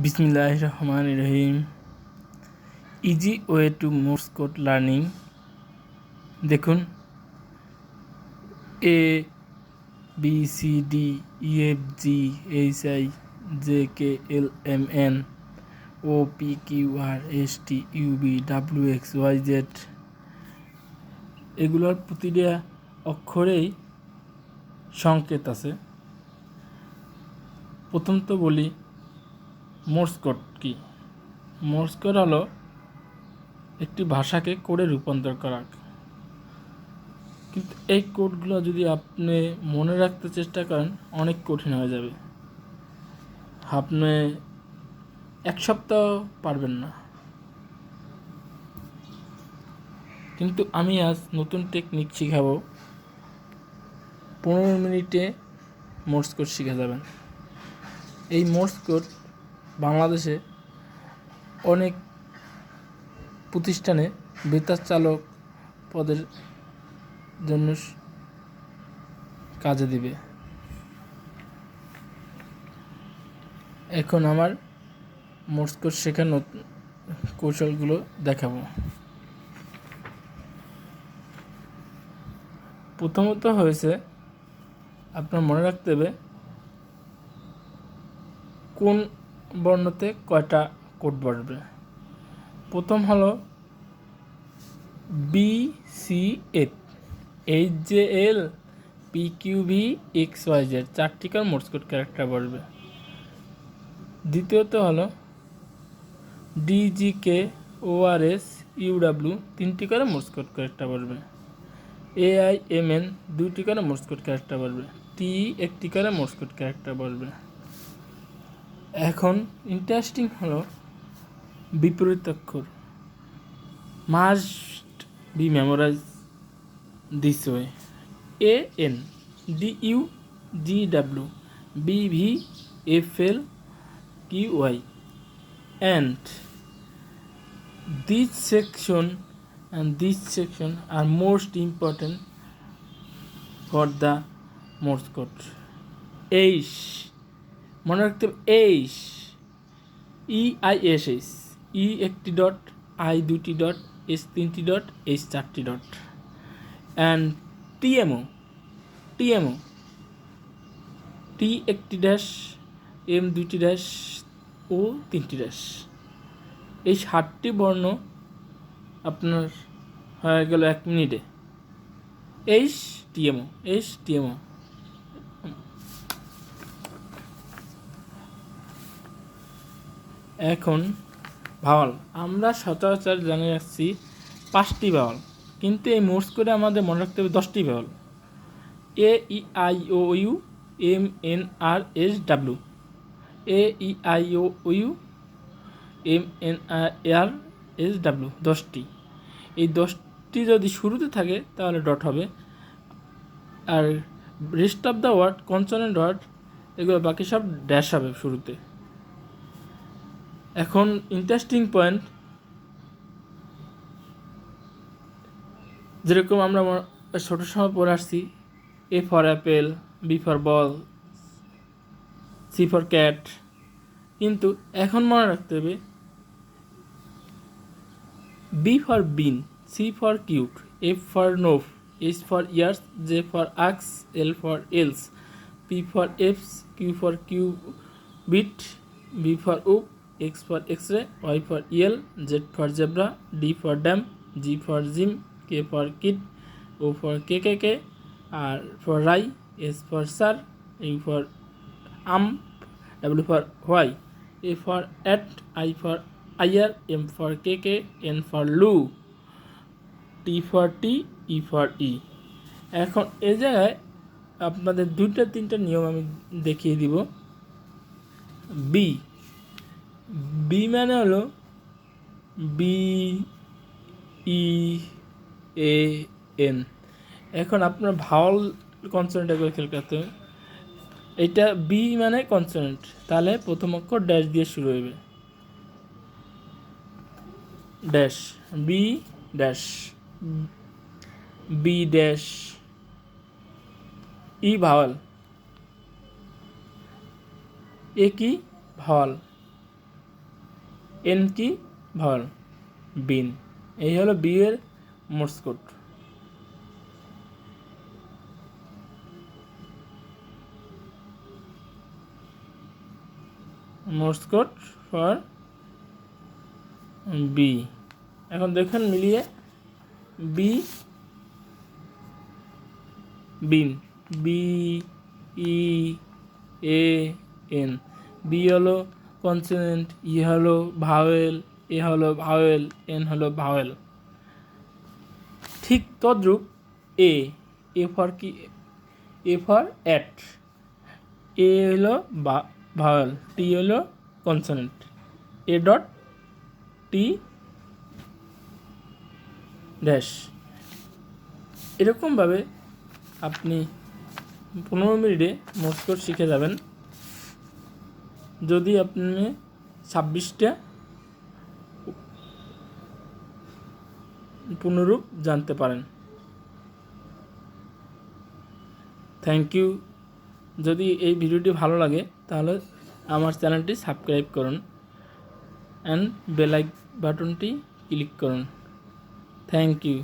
बिस्मिल्लाहिर्रहमानिर्रहीम। Easy way to Morse code learning. দেখুন, A B C D E F G H I J K L M N O P Q R S T U V W X Y Z, এগুলোর প্রতিটা অক্ষরেই সংকেত আছে। প্রথম তো বলি Morse code কি। মোর্স কোড হলো একটি ভাষাকে কোডে রূপান্তর করা। কিন্তু এই কোডগুলো যদি আপনি মনে রাখতে চেষ্টা করেন অনেক কঠিন হয়ে যাবে, আপনি এক সপ্তাহ পারবেন না। কিন্তু আমি আজ নতুন টেকনিক শিখাবো, 15 মিনিটে মোর্স কোড শিখে যাবেন। এই মোর্স কোড বাংলাদেশে অনেক প্রতিষ্ঠানে বেতার চালক পদের জন্য কাজে দিবে। এখন আমার মোর্স কোড শেখানোর কৌশলগুলো দেখাবো। প্রথমত হয়েছে আপনার মনে রাখতে হবে কোন বর্ণতে কয়টা কোড বসবে। প্রথম হলো B C F H J L P Q V X Y Z, 4টি করে মোর্স কোড ক্যারেক্টার বসবে। দ্বিতীয়ত হলো D G K O R S U W, 3টি করে মোর্স কোড ক্যারেক্টার বসবে। এ আই এম এন, 2টি করে মোর্স কোড ক্যারেক্টার বসবে। টি, 1টি করে মোর্স কোড ক্যারেক্টার বসবে। এখন ইন্টারেস্টিং হলো বিপরীত অক্ষর must be memorise this way. A N D U G W B V F L Q Y, and this section and this section are most important for the Morse code. এইশ মনে রাখতে হবে, এইশ E I S H, ই একটি dot, I 2টি dot, S 3টি dot, H 4টি dot. And TMO, TMO টি একটি dash, M 2টি dash, ও 3টি ড্যাশ। এই 7টি বর্ণ আপনার হয়ে গেল 1 মিনিটে। H TMO, H TMO. এখন ভাওয়াল, আমরা সচরাচর জানে রাখছি 5টি ভাওয়াল, কিন্তু এই মোর্স কোডে আমাদের মনে রাখতে হবে 10টি vowel. A E I O U M N R S W, A E I O U M N R S W, 10টি। এই 10টি যদি শুরুতে থাকে তাহলে ডট হবে, আর rest of the word consonant word এগুলো বাকি সব ড্যাশ হবে শুরুতে। এখন ইন্টারেস্টিং পয়েন্ট, যেরকম আমরা ছোটো সময় পড়ে আসছি, A for apple, B for ball, C for cat, কিন্তু এখন মনে রাখতে হবে B for bean, C for cute, F for নোফ, H for years, J for ax, L for else, P for apps, Q for qubit, B for উপ, X for X ray, Y for yell, Z for zebra, D for dam, G for gym, K for kid, O for K, R for Rai, S for sir, U for আম, W for why, A for at, I for আয়ার, M for কে, N for লু, T for T, E for ই। এখন এ জায়গায় আপনাদের 2-3টা নিয়ম আমি দেখিয়ে দিব। বি, বি মানে হলো বি ই এ এন। এখন আপনার ভাওয়াল কনসোনেন্ট এগুলো খেয়াল করতে হবে। এটা বি মানে কনসোনেন্ট, তাহলে প্রথম অক্ষর ড্যাশ দিয়ে শুরু হবে। Dash, B dash, B dash. E vowel, A কি ভাওয়াল, এন কি ভাওয়াল, বিন। এই হলো বি এর Morse code. Morse code for B. এখন দেখেন মিলিয়ে, B bean, B E A N. B হলো কনসোনেন্ট, ই হলো ভাওয়েল, এ হলো ভাওয়েল, এন হলো ভাওয়েল। ঠিক তদ্রূপ এ, এ ফর কি, এ ফর অ্যাট, এ হলো ভাওয়েল, টি হলো consonant, A dot T dash. এরকমভাবে আপনি 15 মিনিটে মোর্স কোড শিখে যাবেন যদি আপনি 26টা পুনরূপ জানতে পারেন। Thank you. যদি এই ভিডিওটি ভালো লাগে তাহলে আমার চ্যানেলটি সাবস্ক্রাইব করুন অ্যান্ড বেল আইকন বাটনটি ক্লিক করুন। Thank you.